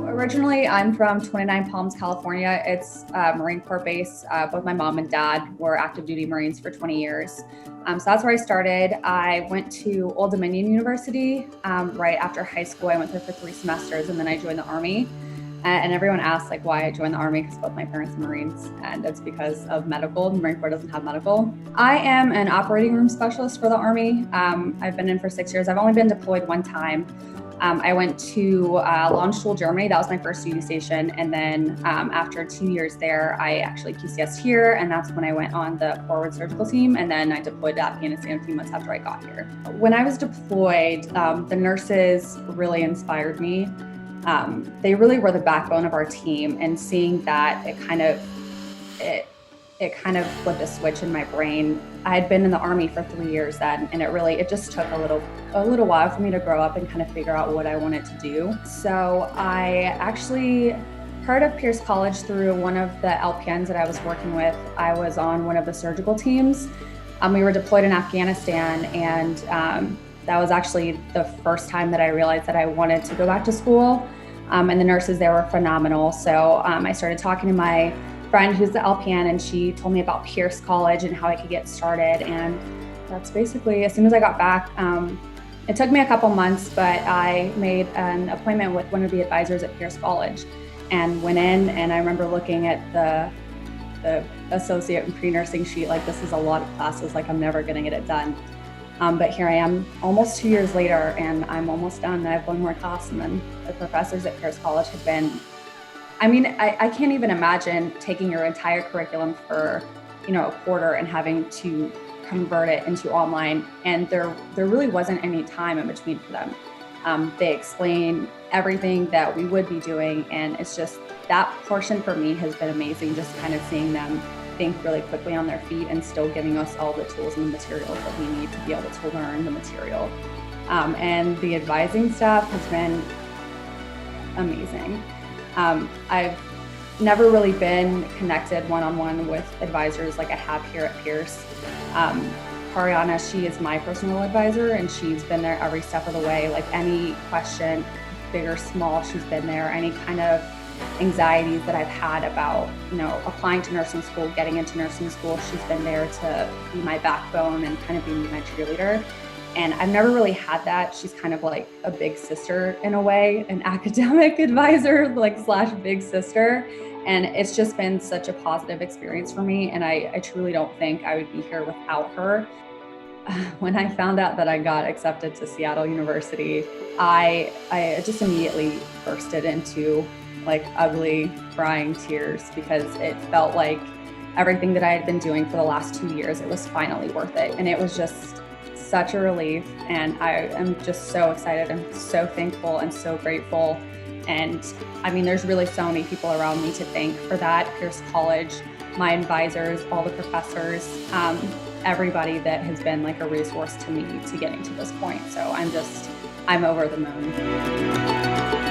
Originally, I'm from 29 Palms, California. It's a Marine Corps base. Both my mom and dad were active duty Marines for 20 years. So that's where I started. I went to Old Dominion University right after high school. I went there for 3 semesters and then I joined the Army. And everyone asks like why I joined the Army, because both my parents are Marines, and it's because of medical. The Marine Corps doesn't have medical. I am an operating room specialist for the Army. I've been in for 6 years. I've only been deployed one time. I went to Landstuhl, Germany. That was my first duty station. And then after 2 years there, I actually PCS'd here. And that's when I went on the forward surgical team. And then I deployed to Afghanistan a few months after I got here. When I was deployed, the nurses really inspired me. They really were the backbone of our team, and seeing that it kind of flipped a switch in my brain. I had been in the Army for 3 years then, and it just took a little while for me to grow up and kind of figure out what I wanted to do. So I actually heard of Pierce College through one of the LPNs that I was working with. I was on one of the surgical teams. We were deployed in Afghanistan, and that was actually the first time that I realized that I wanted to go back to school. And the nurses there were phenomenal. So I started talking to my friend who's the LPN, and she told me about Pierce College and how I could get started. And that's basically, as soon as I got back, it took me a couple months, but I made an appointment with one of the advisors at Pierce College and went in, and I remember looking at the associate and pre-nursing sheet, like, this is a lot of classes, like I'm never gonna get it done. But here I am almost 2 years later, and I'm almost done. I have one more class, and then the professors at Pierce College have been, I can't even imagine taking your entire curriculum for, a quarter and having to convert it into online. And there really wasn't any time in between for them. They explain everything that we would be doing, and it's just, that portion for me has been amazing, just kind of seeing them think really quickly on their feet and still giving us all the tools and the materials that we need to be able to learn the material. And the advising staff has been amazing. I've never really been connected one-on-one with advisors like I have here at Pierce. Kariana, she is my personal advisor, and she's been there every step of the way. Like, any question, big or small, she's been there. Any kind of anxieties that I've had about, applying to nursing school, getting into nursing school, she's been there to be my backbone and kind of be my cheerleader. And I've never really had that. She's kind of like a big sister in a way, an academic advisor, like / big sister. And it's just been such a positive experience for me. And I truly don't think I would be here without her. When I found out that I got accepted to Seattle University, I just immediately bursted into like ugly crying tears, because it felt like everything that I had been doing for the last 2 years, it was finally worth it. And it was just such a relief. And I am just so excited and so thankful and so grateful. And there's really so many people around me to thank for that. Pierce College, my advisors, all the professors, everybody that has been like a resource to me to getting to this point. So I'm over the moon.